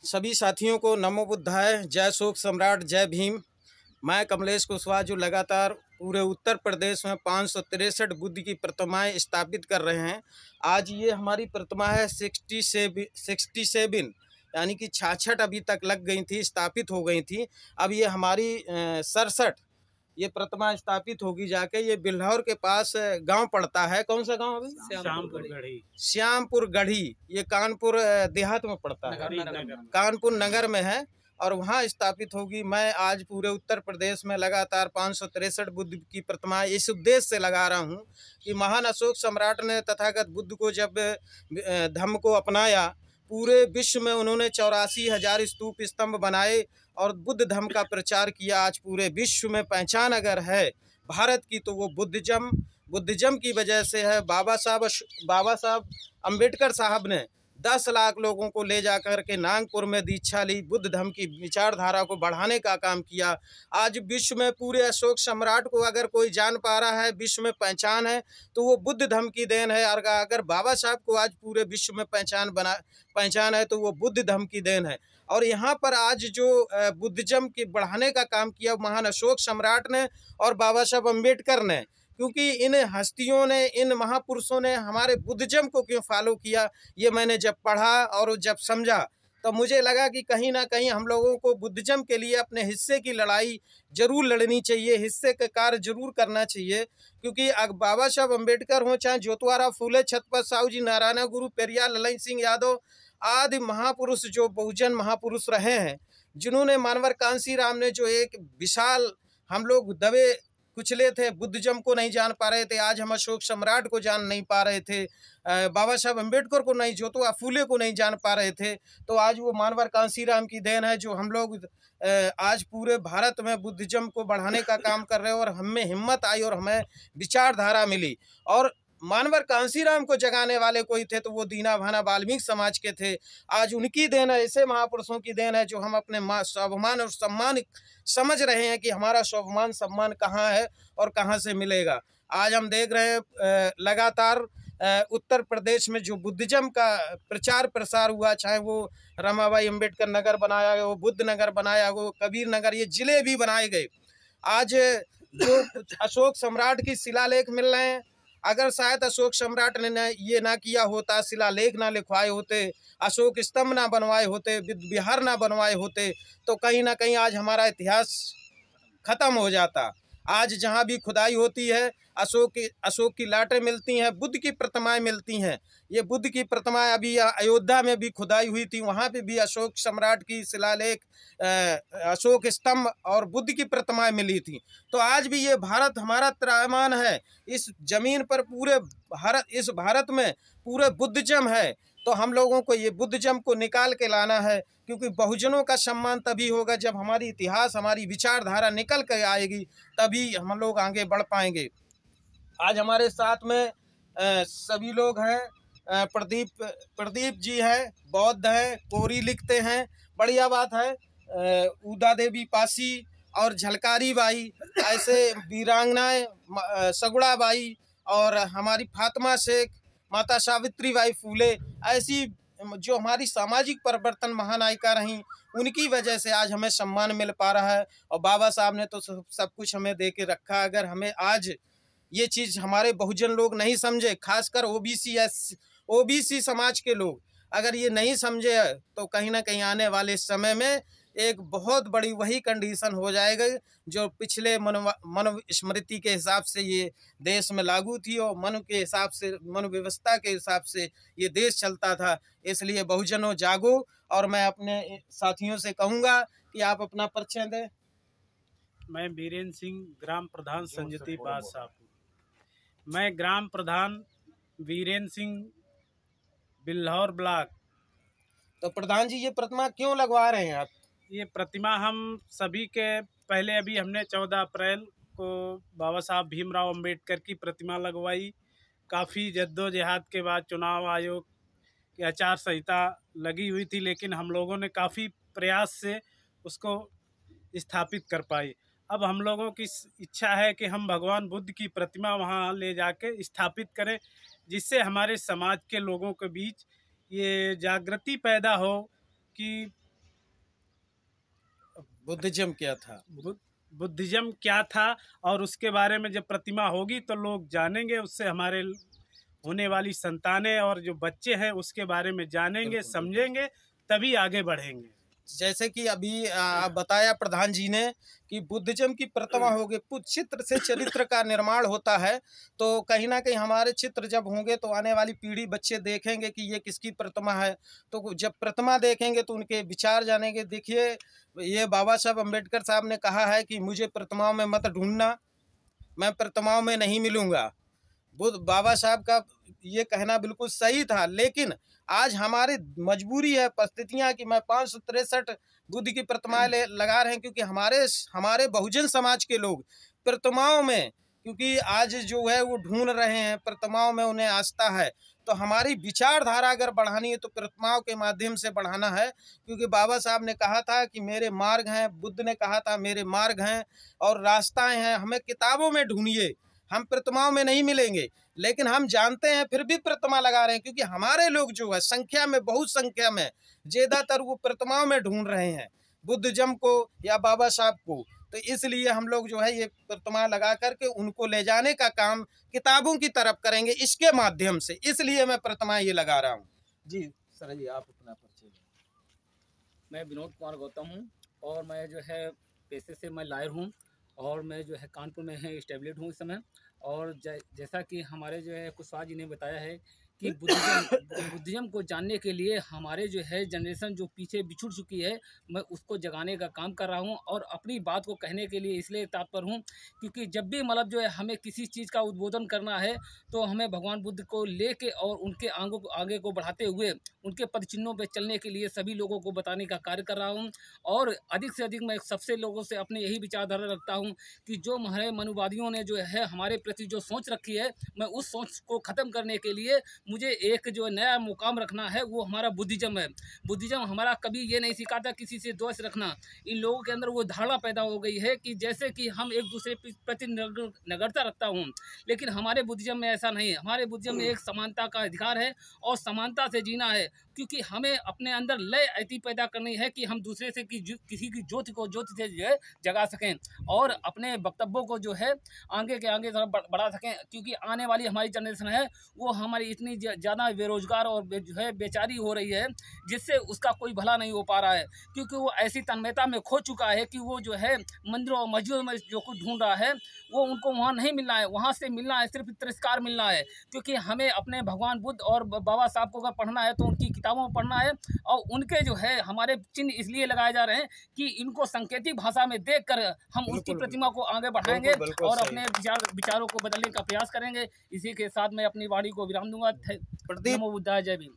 सभी साथियों को नमो बुद्धाय, जय शोक सम्राट, जय भीम। मैं कमलेश कुशवाहा जो लगातार पूरे उत्तर प्रदेश में 563 बुद्ध की प्रतिमाएं स्थापित कर रहे हैं। आज ये हमारी प्रतिमा है 67 यानी कि 66 अभी तक लग गई थी, स्थापित हो गई थी। अब ये हमारी 67 ये प्रतिमा स्थापित होगी जाके। ये बिल्हौर के पास गांव पड़ता है। कौन सा गांव? अभी श्यामपुर गढ़ी। ये कानपुर देहात में पड़ता है, कानपुर नगर में है और वहाँ स्थापित होगी। मैं आज पूरे उत्तर प्रदेश में लगातार 563 बुद्ध की प्रतिमाएं इस उद्देश्य से लगा रहा हूँ कि महान अशोक सम्राट ने तथागत बुद्ध को जब धम्म को अपनाया, पूरे विश्व में उन्होंने 84,000 स्तूप स्तंभ बनाए और बुद्ध धर्म का प्रचार किया। आज पूरे विश्व में पहचान अगर है भारत की तो वो बुद्धिज्म की वजह से है। बाबा साहब अम्बेडकर साहब ने 10 लाख लोगों को ले जाकर के नागपुर में दीक्षा ली, बुद्ध धर्म की विचारधारा को बढ़ाने का काम किया। आज विश्व में पूरे अशोक सम्राट को अगर कोई जान पा रहा है, विश्व में पहचान है, तो वो बुद्ध धर्म की देन है। और अगर बाबा साहब को आज पूरे विश्व में पहचान है तो वो बुद्ध धर्म की देन है। और यहाँ पर आज जो बुद्धिज्म की बढ़ाने का काम किया महान अशोक सम्राट ने और बाबा साहब अम्बेडकर ने, क्योंकि इन हस्तियों ने, इन महापुरुषों ने हमारे बुद्धिज्म को क्यों फॉलो किया, ये मैंने जब पढ़ा और जब समझा तो मुझे लगा कि कहीं ना कहीं हम लोगों को बुद्धिज्म के लिए अपने हिस्से की लड़ाई जरूर लड़नी चाहिए, हिस्से का कार्य जरूर करना चाहिए। क्योंकि बाबा साहब अम्बेडकर हों, चाहे ज्योतिराव फूले, छत्रपति साहू जी, नारायण गुरु, पेरियार ललन सिंह यादव आदि महापुरुष जो बहुजन महापुरुष रहे हैं, जिन्होंने मानवर कांसीराम ने जो एक विशाल, हम लोग दबे कुचले थे, बुद्धिज्म को नहीं जान पा रहे थे, आज हम अशोक सम्राट को जान नहीं पा रहे थे, बाबा साहब अम्बेडकर को नहीं, ज्योतिराव फूले को नहीं जान पा रहे थे, तो आज वो मानवर कांसीराम की देन है जो हम लोग आज पूरे भारत में बुद्धिज्म को बढ़ाने का काम कर रहे हैं। और हमें हिम्मत आई और हमें विचारधारा मिली। और मानवर कांसीराम को जगाने वाले कोई थे तो वो दीना भाना वाल्मीकि समाज के थे। आज उनकी देन है, ऐसे महापुरुषों की देन है जो हम अपने स्वाभिमान और सम्मान समझ रहे हैं कि हमारा स्वाभिमान सम्मान कहाँ है और कहाँ से मिलेगा। आज हम देख रहे हैं लगातार उत्तर प्रदेश में जो बुद्धिज्म का प्रचार प्रसार हुआ, चाहे वो रमाबाई अम्बेडकर नगर बनाया गया, वो बुद्ध नगर बनाया, वो कबीर नगर, ये जिले भी बनाए गए। आज जो अशोक सम्राट की शिलालेख मिल रहे हैं, अगर शायद अशोक सम्राट ने ये ना किया होता, शिलालेख ना लिखवाए होते, अशोक स्तंभ ना बनवाए होते, विहार ना बनवाए होते, तो कहीं ना कहीं आज हमारा इतिहास खत्म हो जाता। आज जहाँ भी खुदाई होती है, अशोक की लाटें मिलती हैं, बुद्ध की प्रतिमाएं मिलती हैं। ये बुद्ध की प्रतिमाएं अभी अयोध्या में भी खुदाई हुई थी, वहाँ पे भी अशोक सम्राट की शिलालेख, अशोक स्तंभ और बुद्ध की प्रतिमाएं मिली थी। तो आज भी ये भारत हमारा त्रायमान है, इस जमीन पर पूरे भारत, इस भारत में पूरे बुद्धिज्म है। तो हम लोगों को ये बुद्धिज्म को निकाल के लाना है, क्योंकि बहुजनों का सम्मान तभी होगा जब हमारी इतिहास, हमारी विचारधारा निकल कर आएगी, तभी हम लोग आगे बढ़ पाएंगे। आज हमारे साथ में सभी लोग हैं। प्रदीप जी हैं, बौद्ध हैं, कोरी लिखते हैं, बढ़िया बात है। उदा देवी पासी और झलकारी बाई, ऐसे वीरांगनाएं, सगुड़ा बाई और हमारी फातिमा शेख, माता सावित्री बाई फूले, ऐसी जो हमारी सामाजिक परिवर्तन महानायिका रहीं, उनकी वजह से आज हमें सम्मान मिल पा रहा है। और बाबा साहब ने तो सब कुछ हमें दे के रखा। अगर हमें आज ये चीज़ हमारे बहुजन लोग नहीं समझे, खासकर ओबीसी समाज के लोग अगर ये नहीं समझे, तो कहीं ना कहीं आने वाले समय में एक बहुत बड़ी वही कंडीशन हो जाएगा जो पिछले मनुस्मृति के हिसाब से ये देश में लागू थी और मनु के हिसाब से, मनु व्यवस्था के हिसाब से ये देश चलता था। इसलिए बहुजनों जागो। और मैं अपने साथियों से कहूँगा कि आप अपना परिचय दें। मैं बीरेन्द्र सिंह, ग्राम प्रधान संजती बादशाह। मैं ग्राम प्रधान बीरेन्द्र सिंह, बिल्हौर ब्लॉक। तो प्रधान जी, ये प्रतिमा क्यों लगवा रहे हैं आप? ये प्रतिमा हम सभी के पहले अभी हमने 14 अप्रैल को बाबा साहब भीमराव अंबेडकर की प्रतिमा लगवाई। काफ़ी जद्दोजहद के बाद चुनाव आयोग की आचार संहिता लगी हुई थी, लेकिन हम लोगों ने काफ़ी प्रयास से उसको स्थापित कर पाई। अब हम लोगों की इच्छा है कि हम भगवान बुद्ध की प्रतिमा वहाँ ले जाके स्थापित करें, जिससे हमारे समाज के लोगों के बीच ये जागृति पैदा हो कि बुद्धिज्म क्या था? बुद्धिज्म क्या था और उसके बारे में जब प्रतिमा होगी तो लोग जानेंगे, उससे हमारे होने वाली संतानें और जो बच्चे हैं उसके बारे में जानेंगे, बिल्कुल, समझेंगे, तभी आगे बढ़ेंगे। जैसे कि अभी बताया प्रधान जी ने कि बुद्धिज्म की प्रतिमा होगी, चित्र से चरित्र का निर्माण होता है। तो कहीं ना कहीं हमारे चित्र जब होंगे तो आने वाली पीढ़ी, बच्चे देखेंगे कि ये किसकी प्रतिमा है। तो जब प्रतिमा देखेंगे तो उनके विचार जानेंगे। देखिए, ये बाबा साहब अम्बेडकर साहब ने कहा है कि मुझे प्रतिमाओं में मत ढूंढना, मैं प्रतिमाओं में नहीं मिलूंगा। बुद्ध बाबा साहब का ये कहना बिल्कुल सही था, लेकिन आज हमारी मजबूरी है, परिस्थितियां कि मैं 563 बुद्ध की प्रतिमाएं लगा रहे हैं, क्योंकि हमारे बहुजन समाज के लोग प्रतिमाओं में, क्योंकि आज जो है वो ढूंढ रहे हैं, प्रतिमाओं में उन्हें आस्था है। तो हमारी विचारधारा अगर बढ़ानी है तो प्रतिमाओं के माध्यम से बढ़ाना है, क्योंकि बाबा साहब ने कहा था कि मेरे मार्ग हैं, बुद्ध ने कहा था मेरे मार्ग हैं और रास्ताएं हैं, हमें किताबों में ढूंढिए, हम प्रतिमाओं में नहीं मिलेंगे। लेकिन हम जानते हैं फिर भी प्रतिमा लगा रहे हैं, क्योंकि हमारे लोग जो है संख्या में, बहुत संख्या में ज्यादातर वो प्रतिमाओं में ढूंढ रहे हैं बुद्धिज्म को या बाबा साहब को। तो इसलिए हम लोग जो है ये प्रतिमा लगा करके उनको ले जाने का काम किताबों की तरफ करेंगे इसके माध्यम से, इसलिए मैं प्रतिमा ये लगा रहा हूँ। जी सर जी, आप अपना परिचय दें। मैं विनोद कुमार गौतम हूँ और मैं जो है पेशे से मैं लॉयर हूँ और मैं जो है कानपुर में है एस्टेब्लिश हूँ इस समय। और जैसा कि हमारे जो है कुशवाहा जी ने बताया है कि बुद्धिज्म को जानने के लिए हमारे जो है जनरेशन जो पीछे बिछुड़ चुकी है, मैं उसको जगाने का काम कर रहा हूं और अपनी बात को कहने के लिए इसलिए तत्पर हूं क्योंकि जब भी मतलब जो है हमें किसी चीज़ का उद्बोधन करना है तो हमें भगवान बुद्ध को लेके और उनके आगे को बढ़ाते हुए उनके पद चिन्हों पर चलने के लिए सभी लोगों को बताने का कार्य कर रहा हूँ। और अधिक से अधिक मैं सबसे लोगों से अपने यही विचारधारा रखता हूँ कि जो हमारे मनुवादियों ने जो है हमारे प्रति जो सोच रखी है, मैं उस सोच को ख़त्म करने के लिए मुझे एक जो नया मुकाम रखना है, वो हमारा बुद्धिज्म है। बुद्धिज्म हमारा कभी ये नहीं सिखाता किसी से द्वेष रखना। इन लोगों के अंदर वो धारणा पैदा हो गई है कि जैसे कि हम एक दूसरे प्रति नगरता रखता हूँ, लेकिन हमारे बुद्धिज्म में ऐसा नहीं है। हमारे बुद्धिज्म में एक समानता का अधिकार है और समानता से जीना है, क्योंकि हमें अपने अंदर लय ऐसी पैदा करनी है कि हम दूसरे से किसी की ज्योति को ज्योति से जो है जगा सकें और अपने वक्तव्यों को जो है आगे के आगे बढ़ा सकें। क्योंकि आने वाली हमारी जनरेशन है वो हमारी इतनी ज़्यादा बेरोजगार और जो है बेचारी हो रही है, जिससे उसका कोई भला नहीं हो पा रहा है, क्योंकि वो ऐसी तन्मयता में खो चुका है कि वो जो है मंदिरों और मस्जिदों में जो कुछ ढूंढ रहा है वो उनको वहाँ नहीं मिलना है। वहाँ से मिलना है सिर्फ तिरस्कार मिलना है, क्योंकि हमें अपने भगवान बुद्ध और बाबा साहब को अगर पढ़ना है तो उनकी किताबों में पढ़ना है। और उनके जो है हमारे चिन्ह इसलिए लगाए जा रहे हैं कि इनको सांकेतिक भाषा में देख कर हम उसकी प्रतिमा को आगे बढ़ाएंगे और अपने विचारों को बदलने का प्रयास करेंगे। इसी के साथ मैं अपनी वाणी को विराम दूंगा। नमो बुद्धाय, जय भीम।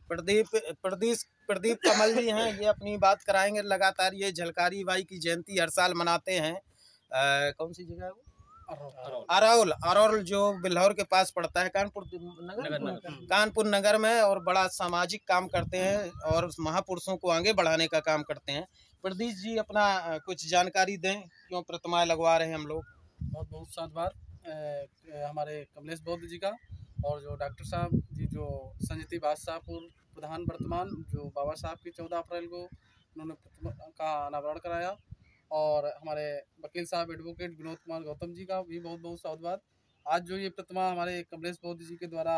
प्रदीप कमल जी हैं, ये अपनी बात कराएंगे। लगातार ये झलकारी बाई की जयंती हर साल मनाते हैं। कौन सी जगह है वो? अरौल जो बिल्हौर के पास पड़ता है, कानपुर नगर में, और बड़ा सामाजिक काम करते हैं और महापुरुषों को आगे बढ़ाने का काम करते हैं। प्रदीप जी अपना कुछ जानकारी दें, क्यों प्रतिमाएं लगवा रहे हैं हम लोग। बहुत बहुत धन्यवाद हमारे कमलेश बौद्ध जी का और जो डॉक्टर साहब जी जो संजती बादशाहपुर प्रधान वर्तमान जो बाबा साहब की 14 अप्रैल को उन्होंने प्रतिमा का अनावरण कराया, और हमारे वकील साहब एडवोकेट विनोद कुमार गौतम जी का भी बहुत बहुत धन्यवाद। आज जो ये प्रतिमा हमारे कमलेश बौद्ध जी के द्वारा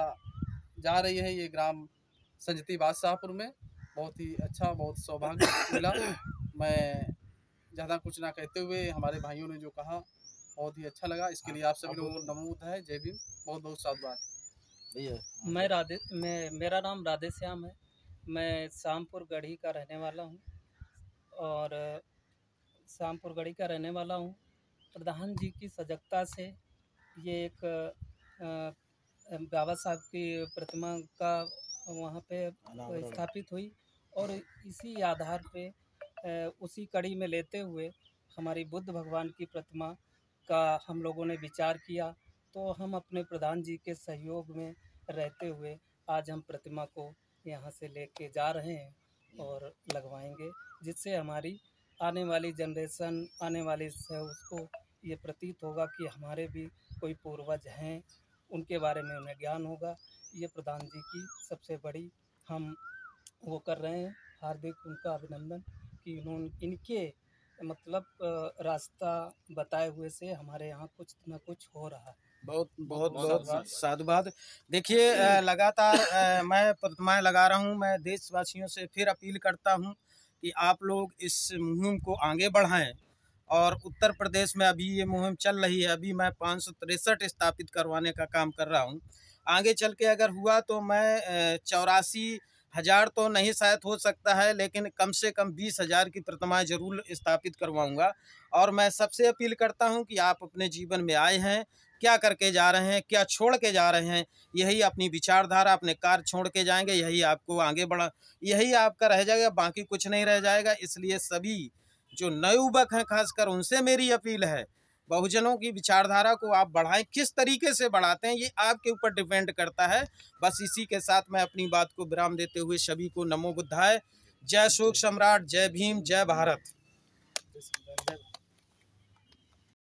जा रही है ये ग्राम संजती बादशाहपुर में, बहुत ही अच्छा, बहुत सौभाग्य मिला। मैं ज़्यादा कुछ ना कहते हुए हमारे भाइयों ने जो कहा बहुत ही अच्छा लगा, इसके लिए आप सभी लोगों को नमो बुद्धाय, जय भीम, बहुत बहुत धन्यवाद भैया। मेरा नाम राधे श्याम है। मैं शामपुर गढ़ी का रहने वाला हूँ और शामपुर गढ़ी का रहने वाला हूँ। प्रधान जी की सजगता से ये एक बाबा साहब की प्रतिमा का वहाँ पे स्थापित हुई और इसी आधार पे उसी कड़ी में लेते हुए हमारी बुद्ध भगवान की प्रतिमा का हम लोगों ने विचार किया। तो हम अपने प्रधान जी के सहयोग में रहते हुए आज हम प्रतिमा को यहाँ से लेके जा रहे हैं और लगवाएंगे, जिससे हमारी आने वाली जनरेशन, आने वाली से उसको ये प्रतीत होगा कि हमारे भी कोई पूर्वज हैं, उनके बारे में उन्हें ज्ञान होगा। ये प्रधान जी की सबसे बड़ी हम वो कर रहे हैं, हार्दिक उनका अभिनंदन कि इनके मतलब रास्ता बताए हुए से हमारे यहाँ कुछ न कुछ हो रहा है। बहुत बहुत बहुत बहुत साधुवाद। देखिए लगातार मैं प्रतिमाएं लगा रहा हूं। मैं देशवासियों से फिर अपील करता हूं कि आप लोग इस मुहिम को आगे बढ़ाएं। और उत्तर प्रदेश में अभी ये मुहिम चल रही है। अभी मैं 563 स्थापित करवाने का काम कर रहा हूं। आगे चल के अगर हुआ तो मैं 84,000 तो नहीं शायद हो सकता है, लेकिन कम से कम 20,000 की प्रतिमाएं जरूर स्थापित करवाऊंगा। और मैं सबसे अपील करता हूं कि आप अपने जीवन में आए हैं, क्या करके जा रहे हैं, क्या छोड़ के जा रहे हैं, यही अपनी विचारधारा, अपने कार्य छोड़ के जाएंगे, यही आपको आगे बढ़ा, यही आपका रह जाएगा, बाकी कुछ नहीं रह जाएगा। इसलिए सभी जो नवयुवक हैं खासकर उनसे मेरी अपील है, बहुजनों की विचारधारा को आप बढ़ाएं। किस तरीके से बढ़ाते हैं ये आपके ऊपर डिपेंड करता है। बस इसी के साथ मैं अपनी बात को विराम देते हुए सभी को नमो बुद्धाय। जय शोक सम्राट, जय भीम, जय भारत।